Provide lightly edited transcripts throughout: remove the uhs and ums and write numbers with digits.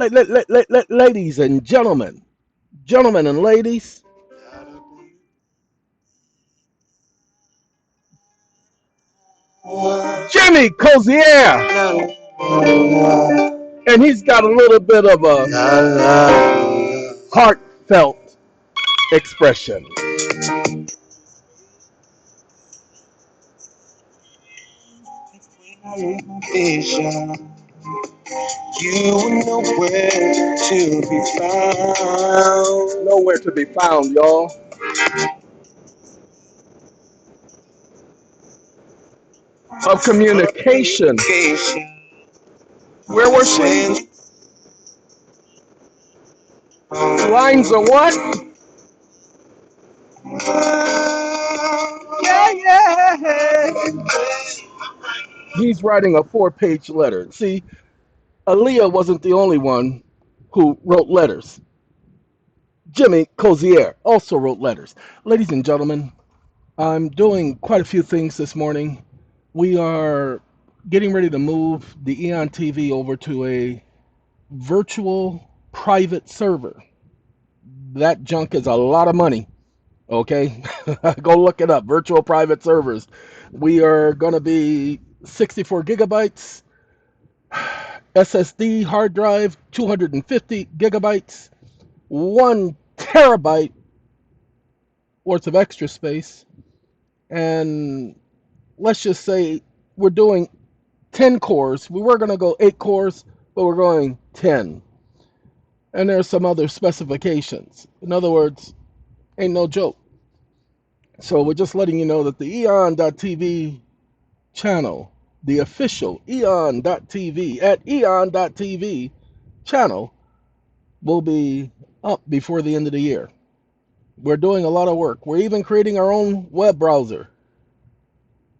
Ladies and gentlemen, gentlemen and ladies, Gotta be Jimmy Cozier, and he's got a little bit of a heartfelt expression. patient. You were nowhere to be found. Nowhere to be found, y'all. Of Of communication. communication. Where was she? When Lines of what? Yeah, yeah. He's writing a 4-page letter. See, Aaliyah wasn't the only one who wrote letters. Jimmy Cozier also wrote letters. Ladies and gentlemen, I'm doing quite a few things this morning. We are getting ready to move the Eon TV over to a virtual private server. That junk is a lot of money. Okay, go look it up. Virtual private servers. We are going to be 64 gigabytes, SSD hard drive, 250 gigabytes, 1 terabyte worth of extra space, and let's just say we're doing 10 cores. We were going to go 8 cores, but we're going 10. And there's some other specifications. In other words, ain't no joke. So we're just letting you know that the eon.tv channel, the official eon.tv at eon.tv channel, will be up before the end of the year. We're doing a lot of work. We're even creating our own web browser.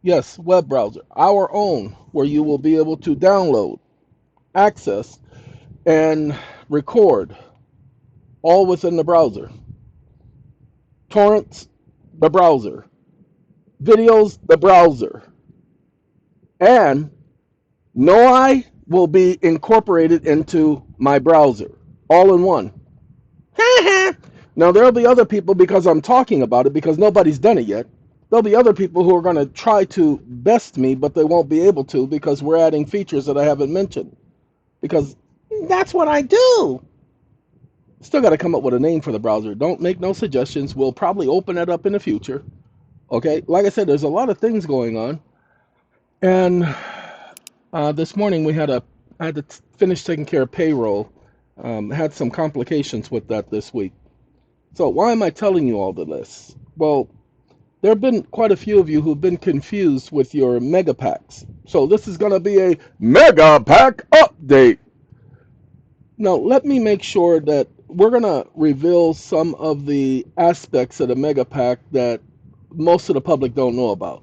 Yes, web browser. Our own, where you will be able to download, access, and record all within the browser. Torrents, the browser. Videos, the browser. And Noi will be incorporated into my browser, all in one. Now, there'll be other people, because I'm talking about it, because nobody's done it yet. There'll be other people who are going to try to best me, but they won't be able to because we're adding features that I haven't mentioned. Because that's what I do. Still got to come up with a name for the browser. Don't make no suggestions. We'll probably open it up in the future. Okay, like I said, there's a lot of things going on, and this morning I had to finish taking care of payroll. Had some complications with that this week. So why am I telling you all of this? Well, there have been quite a few of you who've been confused with your mega packs. So this is going to be a mega pack update. Now, let me make sure that we're going to reveal some of the aspects of the mega pack that most of the public don't know about.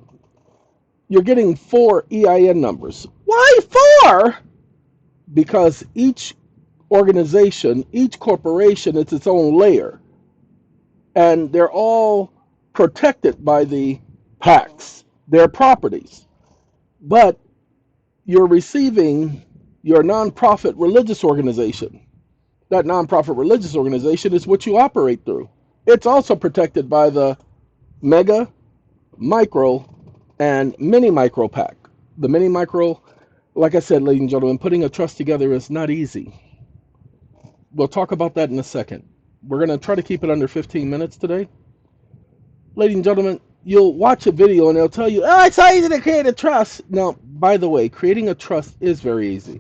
You're getting 4 EIN numbers. Why 4? Because each organization, each corporation, is its own layer, and they're all protected by the packs, their properties. But you're receiving your nonprofit religious organization. That nonprofit religious organization is what you operate through. It's also protected by the mega, micro, and mini micro pack. The mini micro, like I said, ladies and gentlemen, putting a trust together is not easy. We'll talk about that in a second. We're going to try to keep it under 15 minutes today. Ladies and gentlemen, you'll watch a video and they'll tell you, oh, it's so easy to create a trust. Now, by the way, creating a trust is very easy.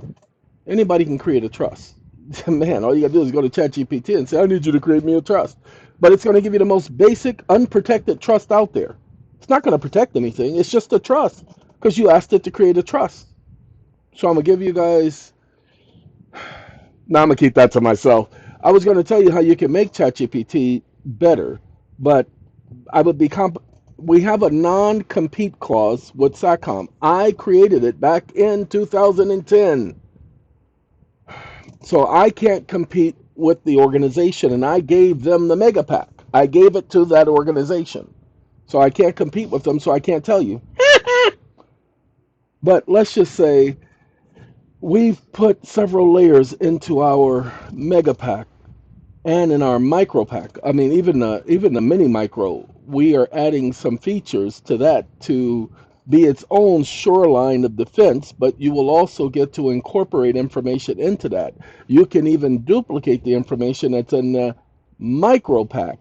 Anybody can create a trust. Man, all you got to do is go to ChatGPT and say, I need you to create me a trust. But it's going to give you the most basic, unprotected trust out there. It's not going to protect anything. It's just a trust because you asked it to create a trust. So I'm going to give you guys. Now I'm going to keep that to myself. I was going to tell you how you can make ChatGPT better, but I would be we have a non-compete clause with SACOM. I created it back in 2010. So I can't compete with the organization, and I gave them the mega pack. I gave it to that organization. So I can't compete with them, so I can't tell you. But let's just say We've put several layers into our mega pack and in our micro pack. I mean, even the mini micro, we are adding some features to that to be its own shoreline of defense, but you will also get to incorporate information into that. You can even duplicate the information that's in the micro pack.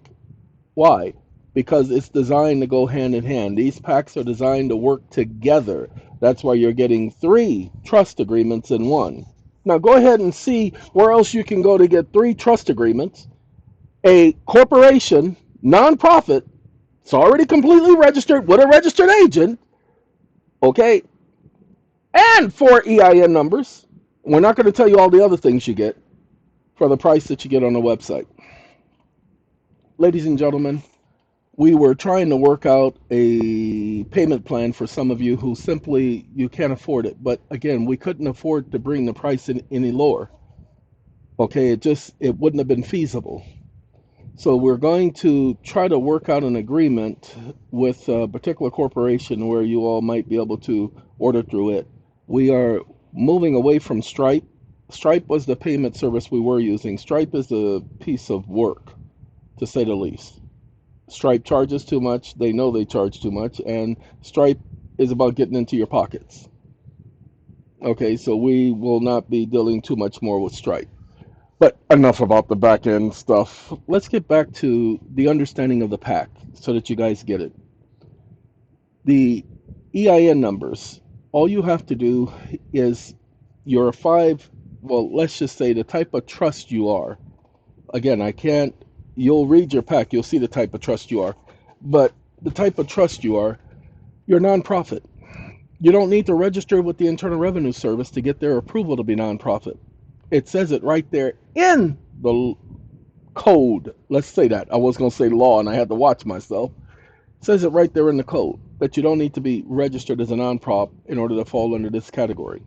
Why? Because it's designed to go hand in hand. These packs are designed to work together. That's why you're getting three trust agreements in one. Now go ahead and see where else you can go to get three trust agreements. A corporation, nonprofit, it's already completely registered with a registered agent, okay, and four EIN numbers. We're not going to tell you all the other things you get for the price that you get on the website. Ladies and gentlemen, we were trying to work out a payment plan for some of you who simply you can't afford it. But again, we couldn't afford to bring the price in any lower. Okay, it wouldn't have been feasible. So we're going to try to work out an agreement with a particular corporation where you all might be able to order through it. We are moving away from Stripe. Stripe was the payment service we were using. Stripe is a piece of work, to say the least. Stripe charges too much. They know they charge too much, and Stripe is about getting into your pockets. Okay, so we will not be dealing too much more with Stripe. But enough about the back end stuff. Let's get back to the understanding of the pack so that you guys get it. The EIN numbers, all you have to do is your five, well, let's just say the type of trust you are. Again, I can't, you'll read your pack, you'll see the type of trust you are. But the type of trust you are, you're a nonprofit. You don't need to register with the Internal Revenue Service to get their approval to be nonprofit. It says it right there in the code. Let's say that. I was going to say law and I had to watch myself. It says it right there in the code that you don't need to be registered as a nonprop in order to fall under this category.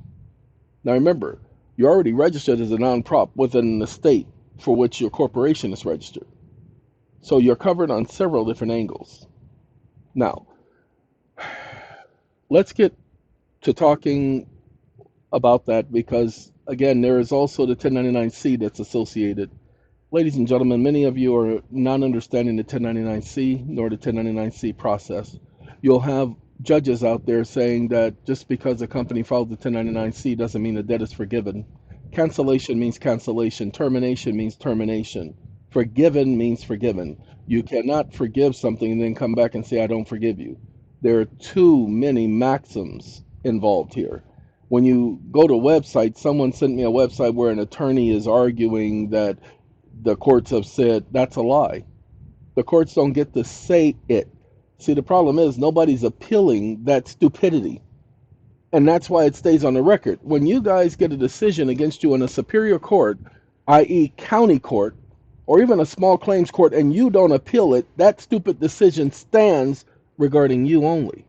Now remember, you're already registered as a nonprop within the state for which your corporation is registered. So you're covered on several different angles. Now, let's get to talking about that because, again, there is also the 1099-C that's associated. Ladies and gentlemen, many of you are not understanding the 1099-C nor the 1099-C process. You'll have judges out there saying that just because a company filed the 1099-C doesn't mean the debt is forgiven. Cancellation means cancellation. Termination means termination. Forgiven means forgiven. You cannot forgive something and then come back and say, I don't forgive you. There are too many maxims involved here. When you go to a website, someone sent me a website where an attorney is arguing that the courts have said that's a lie. The courts don't get to say it. See, the problem is nobody's appealing that stupidity. And that's why it stays on the record. When you guys get a decision against you in a superior court, i.e., county court, or even a small claims court, and you don't appeal it, that stupid decision stands regarding you only.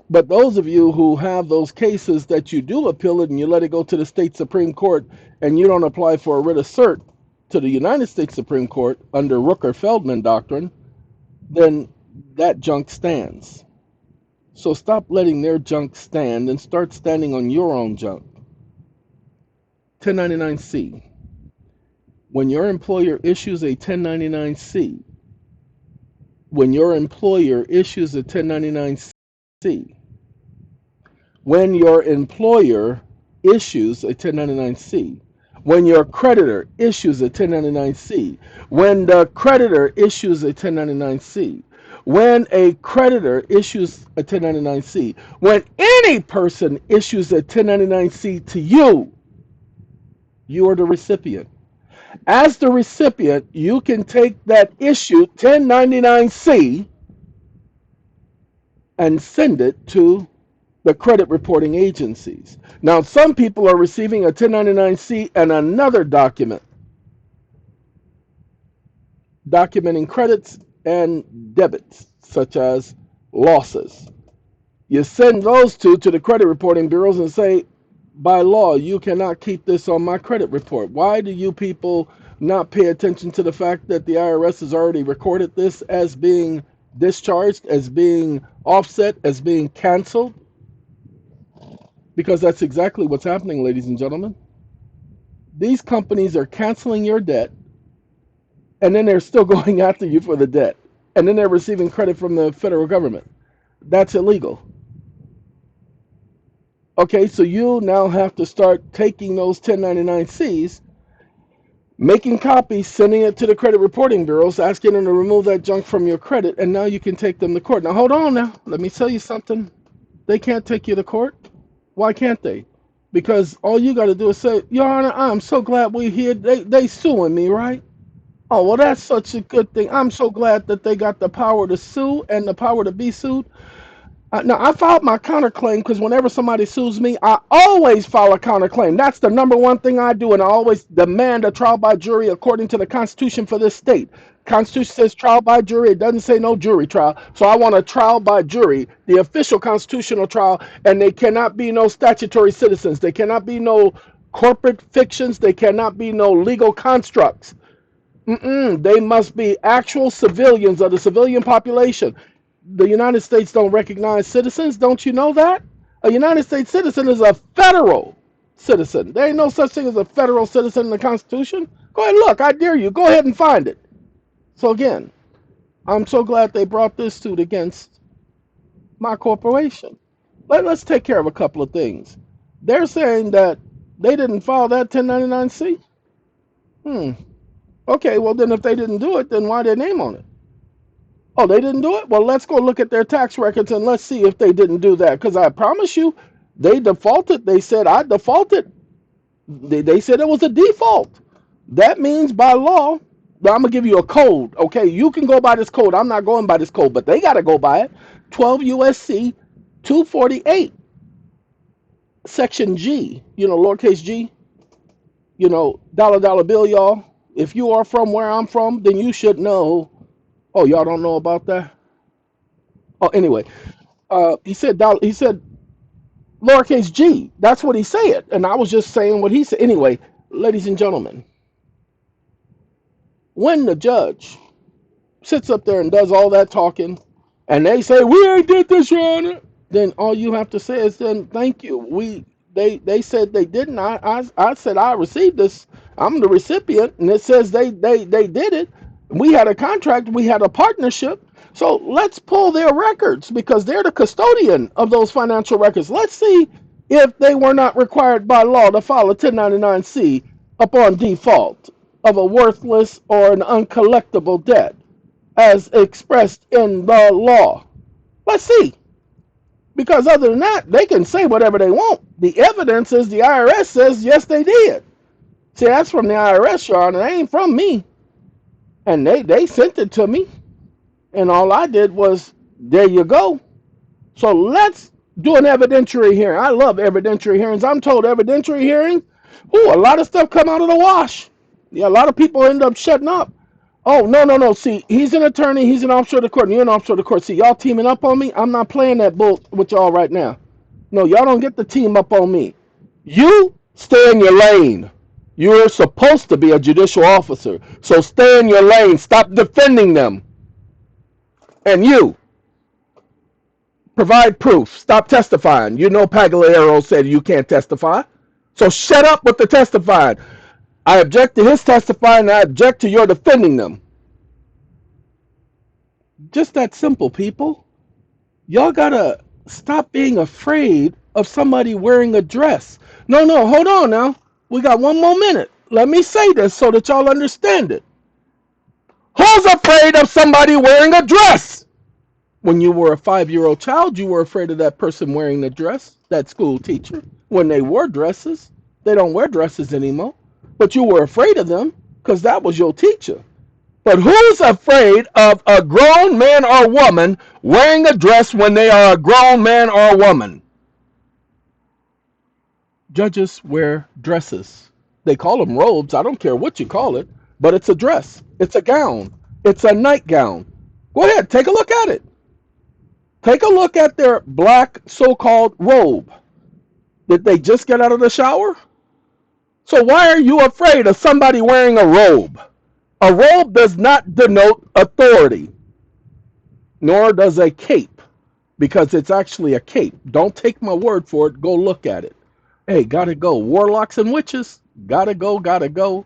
But those of you who have those cases that you do appeal it and you let it go to the state Supreme Court and you don't apply for a writ of cert to the United States Supreme Court under Rooker-Feldman doctrine, then that junk stands. So stop letting their junk stand and start standing on your own junk. 1099-C. When your employer issues a 1099-C, when your employer issues a 1099-C, when your employer issues a 1099-C, when your creditor issues a 1099-C, when the creditor issues a 1099-C, when a creditor issues a 1099-C, when any person issues a 1099-C to you, you are the recipient. As the recipient, you can take that issued 1099-C and send it to the credit reporting agencies. Now, some people are receiving a 1099-C and another document documenting credits and debits, such as losses. You send those two to the credit reporting bureaus and say, by law, you cannot keep this on my credit report. Why do you people not pay attention to the fact that the IRS has already recorded this as being discharged, as being offset, as being canceled? Because that's exactly what's happening, ladies and gentlemen. These companies are canceling your debt, and then they're still going after you for the debt. And then they're receiving credit from the federal government. That's illegal. Okay, so you now have to start taking those 1099-Cs, making copies, sending it to the credit reporting bureaus, asking them to remove that junk from your credit, and now you can take them to court. Now, hold on now. Let me tell you something. They can't take you to court. Why can't they? Because all you got to do is say, Your Honor, I'm so glad we're here. They suing me, right? Oh, well, that's such a good thing. I'm so glad that they got the power to sue and the power to be sued. Now, I filed my counterclaim because whenever somebody sues me, I always file a counterclaim. That's the number one thing I do, and I always demand a trial by jury according to the Constitution for this state. Constitution says trial by jury. It doesn't say no jury trial. So I want a trial by jury, the official constitutional trial, and they cannot be no statutory citizens. They cannot be no corporate fictions. They cannot be no legal constructs. They must be actual civilians of the civilian population. The United States don't recognize citizens. Don't you know that? A United States citizen is a federal citizen. There ain't no such thing as a federal citizen in the Constitution. Go ahead and look. I dare you. Go ahead and find it. So again, I'm so glad they brought this suit against my corporation. Let's take care of a couple of things. They're saying that they didn't file that 1099-C. Hmm. Okay, well then if they didn't do it, then why their name on it? Oh, they didn't do it? Well, let's go look at their tax records and let's see if they didn't do that. Because I promise you, they defaulted. They said I defaulted. They said it was a default. That means by law, now I'm going to give you a code. Okay, you can go by this code. I'm not going by this code, but they got to go by it. 12 USC 248, Section G, lowercase g, dollar bill, y'all. If you are from where I'm from, then you should know. Oh, y'all don't know about that? Oh, anyway, he said lowercase g. That's what he said, and I was just saying what he said. Anyway, ladies and gentlemen, when the judge sits up there and does all that talking, and they say we ain't did this, Your Honor, then all you have to say is then thank you. They said they didn't. I said I received this. I'm the recipient, and it says they did it. We had a contract. We had a partnership. So let's pull their records because they're the custodian of those financial records. Let's see if they were not required by law to file a 1099-C upon default of a worthless or an uncollectible debt as expressed in the law. Let's see. Because other than that, they can say whatever they want. The evidence is the IRS says, yes, they did. See, that's from the IRS, Your Honor. It ain't from me. And they sent it to me. And all I did was, there you go. So let's do an evidentiary hearing. I love evidentiary hearings. I'm told evidentiary hearing, a lot of stuff come out of the wash. Yeah, a lot of people end up shutting up. Oh, no, no, no. See, he's an attorney. He's an officer of the court. And you're an officer of the court. See, y'all teaming up on me. I'm not playing that bull with y'all right now. No, y'all don't get to team up on me. You stay in your lane. You're supposed to be a judicial officer. So stay in your lane. Stop defending them. And you, provide proof. Stop testifying. You know Pagliaro said you can't testify. So shut up with the testifying. I object to his testifying and I object to your defending them. Just that simple, people. Y'all gotta stop being afraid of somebody wearing a dress. No, no, hold on now. We got one more minute. Let me say this so that y'all understand it. Who's afraid of somebody wearing a dress? When you were a 5-year-old child, you were afraid of that person wearing the dress, that school teacher. When they wore dresses, they don't wear dresses anymore. But you were afraid of them because that was your teacher. But who's afraid of a grown man or woman wearing a dress when they are a grown man or woman? Judges wear dresses. They call them robes. I don't care what you call it, but it's a dress. It's a gown. It's a nightgown. Go ahead, take a look at it. Take a look at their black so-called robe. Did they just get out of the shower? So why are you afraid of somebody wearing a robe? A robe does not denote authority, nor does a cape. because it's actually a cape. Don't take my word for it. Go look at it. Hey, gotta go. Warlocks and witches, gotta go, gotta go.